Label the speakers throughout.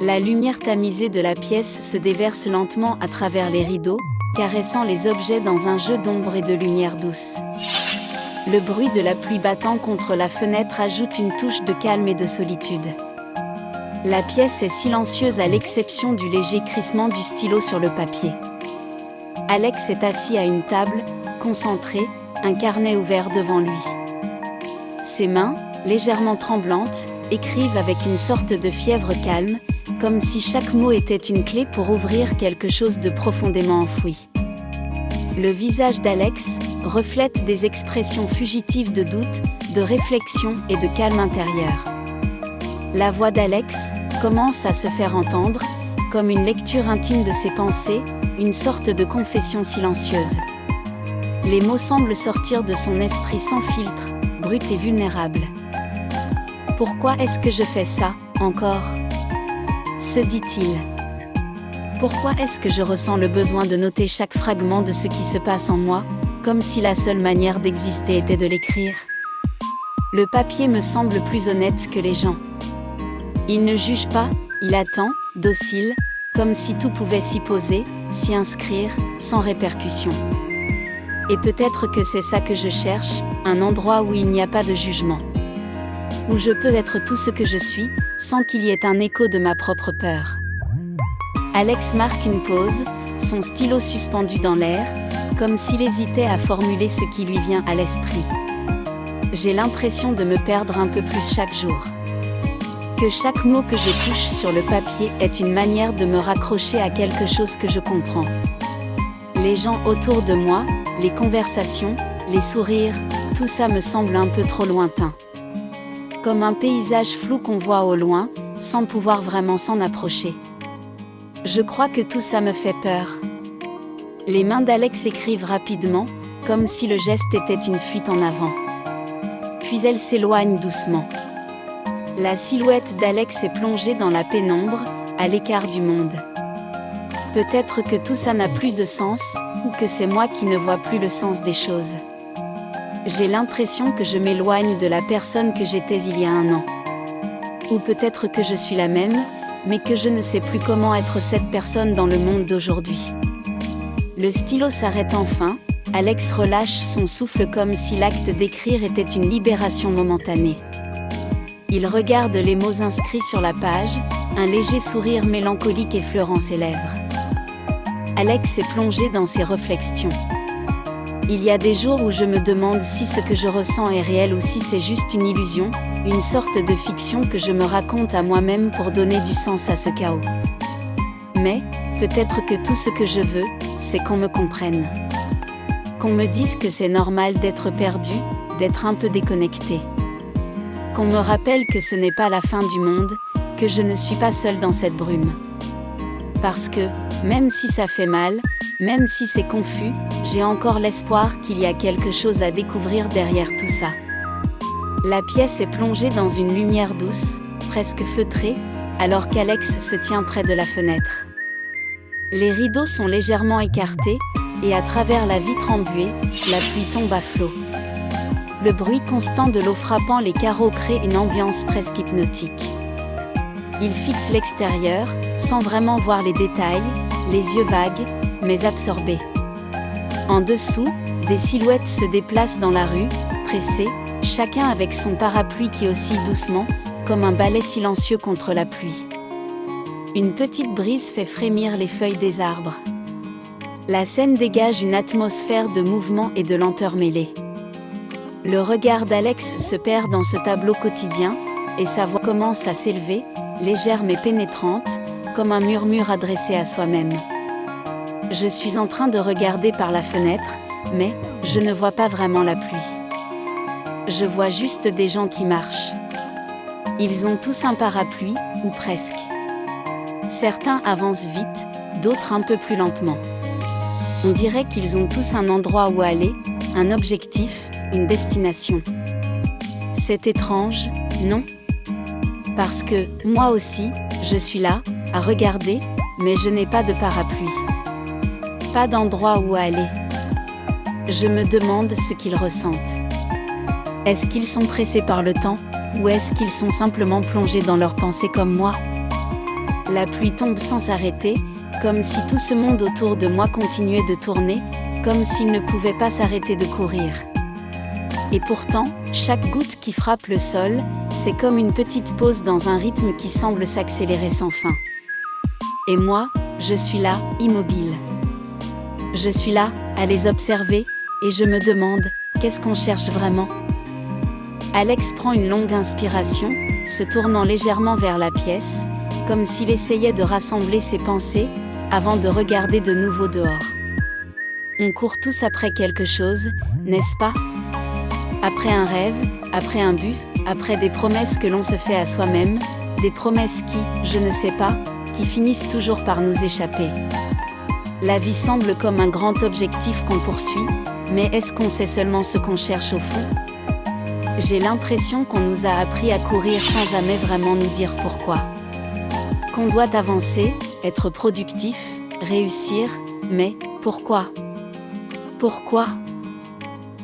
Speaker 1: La lumière tamisée de la pièce se déverse lentement à travers les rideaux, caressant les objets dans un jeu d'ombre et de lumière douce. Le bruit de la pluie battant contre la fenêtre ajoute une touche de calme et de solitude. La pièce est silencieuse à l'exception du léger crissement du stylo sur le papier. Alex est assis à une table, concentré, un carnet ouvert devant lui. Ses mains, légèrement tremblantes, écrivent avec une sorte de fièvre calme, comme si chaque mot était une clé pour ouvrir quelque chose de profondément enfoui. Le visage d'Alex reflète des expressions fugitives de doute, de réflexion et de calme intérieur. La voix d'Alex commence à se faire entendre, comme une lecture intime de ses pensées, une sorte de confession silencieuse. Les mots semblent sortir de son esprit sans filtre, brut et vulnérable. « Pourquoi est-ce que je fais ça, encore ?» se dit-il. « Pourquoi est-ce que je ressens le besoin de noter chaque fragment de ce qui se passe en moi, comme si la seule manière d'exister était de l'écrire ? Le papier me semble plus honnête que les gens. Il ne juge pas, il attend, docile, comme si tout pouvait s'y poser, s'y inscrire, sans répercussion. Et peut-être que c'est ça que je cherche, un endroit où il n'y a pas de jugement. Où je peux être tout ce que je suis, sans qu'il y ait un écho de ma propre peur. » Alex marque une pause, son stylo suspendu dans l'air, comme s'il hésitait à formuler ce qui lui vient à l'esprit. « J'ai l'impression de me perdre un peu plus chaque jour. Que chaque mot que je touche sur le papier est une manière de me raccrocher à quelque chose que je comprends. Les gens autour de moi, les conversations, les sourires, tout ça me semble un peu trop lointain. Comme un paysage flou qu'on voit au loin, sans pouvoir vraiment s'en approcher. Je crois que tout ça me fait peur. » Les mains d'Alex écrivent rapidement, comme si le geste était une fuite en avant. Puis elles s'éloignent doucement. La silhouette d'Alex est plongée dans la pénombre, à l'écart du monde. Peut-être que tout ça n'a plus de sens, ou que c'est moi qui ne vois plus le sens des choses. J'ai l'impression que je m'éloigne de la personne que j'étais il y a un an. Ou peut-être que je suis la même, mais que je ne sais plus comment être cette personne dans le monde d'aujourd'hui. Le stylo s'arrête enfin, Alex relâche son souffle comme si l'acte d'écrire était une libération momentanée. Il regarde les mots inscrits sur la page, un léger sourire mélancolique effleurant ses lèvres. Alex est plongé dans ses réflexions. Il y a des jours où je me demande si ce que je ressens est réel ou si c'est juste une illusion, une sorte de fiction que je me raconte à moi-même pour donner du sens à ce chaos. Mais, peut-être que tout ce que je veux, c'est qu'on me comprenne. Qu'on me dise que c'est normal d'être perdu, d'être un peu déconnecté. Qu'on me rappelle que ce n'est pas la fin du monde, que je ne suis pas seule dans cette brume. Parce que, même si ça fait mal, même si c'est confus, j'ai encore l'espoir qu'il y a quelque chose à découvrir derrière tout ça. La pièce est plongée dans une lumière douce, presque feutrée, alors qu'Alex se tient près de la fenêtre. Les rideaux sont légèrement écartés, et à travers la vitre embuée, la pluie tombe à flots. Le bruit constant de l'eau frappant les carreaux crée une ambiance presque hypnotique. Il fixe l'extérieur, sans vraiment voir les détails, les yeux vagues, mais absorbés. En dessous, des silhouettes se déplacent dans la rue, pressées, chacun avec son parapluie qui oscille doucement, comme un balai silencieux contre la pluie. Une petite brise fait frémir les feuilles des arbres. La scène dégage une atmosphère de mouvement et de lenteur mêlée. Le regard d'Alex se perd dans ce tableau quotidien, et sa voix commence à s'élever, légère mais pénétrante, comme un murmure adressé à soi-même. Je suis en train de regarder par la fenêtre, mais je ne vois pas vraiment la pluie. Je vois juste des gens qui marchent. Ils ont tous un parapluie, ou presque. Certains avancent vite, d'autres un peu plus lentement. On dirait qu'ils ont tous un endroit où aller, un objectif, une destination. C'est étrange, non ? Parce que, moi aussi, je suis là, à regarder, mais je n'ai pas de parapluie. Pas d'endroit où aller. Je me demande ce qu'ils ressentent. Est-ce qu'ils sont pressés par le temps, ou est-ce qu'ils sont simplement plongés dans leurs pensées comme moi ? La pluie tombe sans s'arrêter, comme si tout ce monde autour de moi continuait de tourner, comme s'il ne pouvait pas s'arrêter de courir. Et pourtant, chaque goutte qui frappe le sol, c'est comme une petite pause dans un rythme qui semble s'accélérer sans fin. Et moi, je suis là, immobile. Je suis là, à les observer, et je me demande, qu'est-ce qu'on cherche vraiment ? Alex prend une longue inspiration, se tournant légèrement vers la pièce, comme s'il essayait de rassembler ses pensées, avant de regarder de nouveau dehors. On court tous après quelque chose, n'est-ce pas ? Après un rêve, après un but, après des promesses que l'on se fait à soi-même, des promesses qui, je ne sais pas, qui finissent toujours par nous échapper. La vie semble comme un grand objectif qu'on poursuit, mais est-ce qu'on sait seulement ce qu'on cherche au fond ? J'ai l'impression qu'on nous a appris à courir sans jamais vraiment nous dire pourquoi. Qu'on doit avancer, être productif, réussir, mais pourquoi ? Pourquoi ?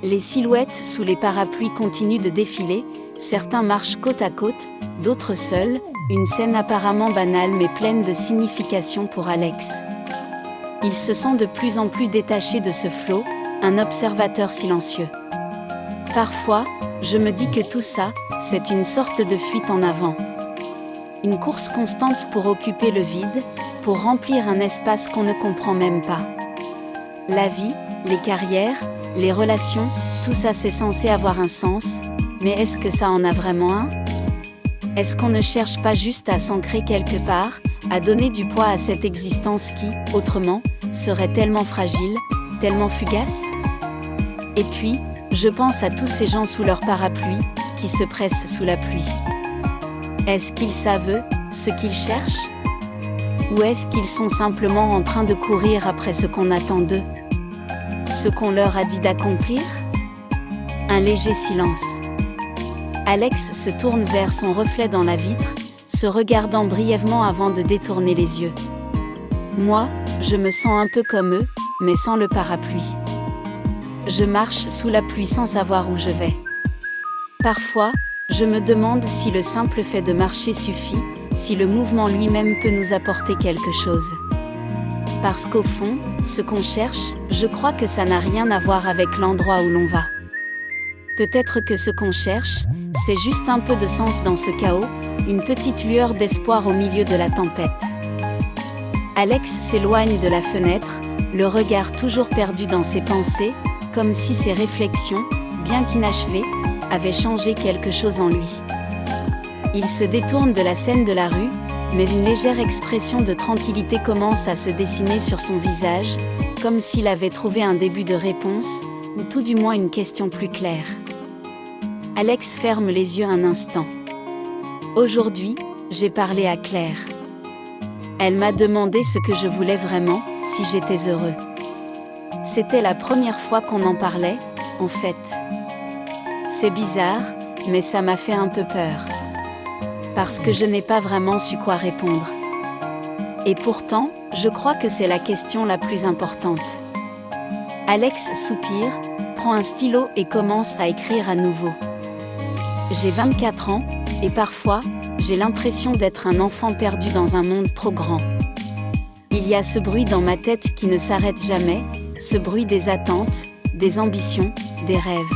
Speaker 1: Les silhouettes sous les parapluies continuent de défiler, certains marchent côte à côte, d'autres seuls, une scène apparemment banale mais pleine de signification pour Alex. Il se sent de plus en plus détaché de ce flot, un observateur silencieux. Parfois, je me dis que tout ça, c'est une sorte de fuite en avant. Une course constante pour occuper le vide, pour remplir un espace qu'on ne comprend même pas. La vie, les carrières, les relations, tout ça c'est censé avoir un sens, mais est-ce que ça en a vraiment un ? Est-ce qu'on ne cherche pas juste à s'ancrer quelque part, à donner du poids à cette existence qui, autrement, serait tellement fragile, tellement fugace ? Et puis, je pense à tous ces gens sous leur parapluie, qui se pressent sous la pluie. Est-ce qu'ils savent ce qu'ils cherchent ? Ou est-ce qu'ils sont simplement en train de courir après ce qu'on attend d'eux ? Ce qu'on leur a dit d'accomplir ? Un léger silence. Alex se tourne vers son reflet dans la vitre, se regardant brièvement avant de détourner les yeux. Moi, je me sens un peu comme eux, mais sans le parapluie. Je marche sous la pluie sans savoir où je vais. Parfois, je me demande si le simple fait de marcher suffit, si le mouvement lui-même peut nous apporter quelque chose. Parce qu'au fond, ce qu'on cherche, je crois que ça n'a rien à voir avec l'endroit où l'on va. Peut-être que ce qu'on cherche, c'est juste un peu de sens dans ce chaos, une petite lueur d'espoir au milieu de la tempête. Alex s'éloigne de la fenêtre, le regard toujours perdu dans ses pensées, comme si ses réflexions, bien qu'inachevées, avaient changé quelque chose en lui. Il se détourne de la scène de la rue, mais une légère expression de tranquillité commence à se dessiner sur son visage, comme s'il avait trouvé un début de réponse, ou tout du moins une question plus claire. Alex ferme les yeux un instant. Aujourd'hui, j'ai parlé à Claire. Elle m'a demandé ce que je voulais vraiment, si j'étais heureux. C'était la première fois qu'on en parlait, en fait. C'est bizarre, mais ça m'a fait un peu peur. Parce que je n'ai pas vraiment su quoi répondre. Et pourtant, je crois que c'est la question la plus importante. Alex soupire, prend un stylo et commence à écrire à nouveau. J'ai 24 ans, et parfois, j'ai l'impression d'être un enfant perdu dans un monde trop grand. Il y a ce bruit dans ma tête qui ne s'arrête jamais, ce bruit des attentes, des ambitions, des rêves.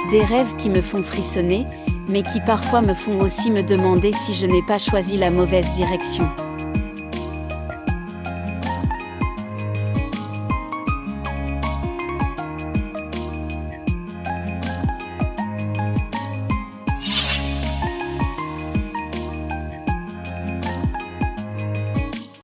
Speaker 1: Des rêves qui me font frissonner, mais qui parfois me font aussi me demander si je n'ai pas choisi la mauvaise direction.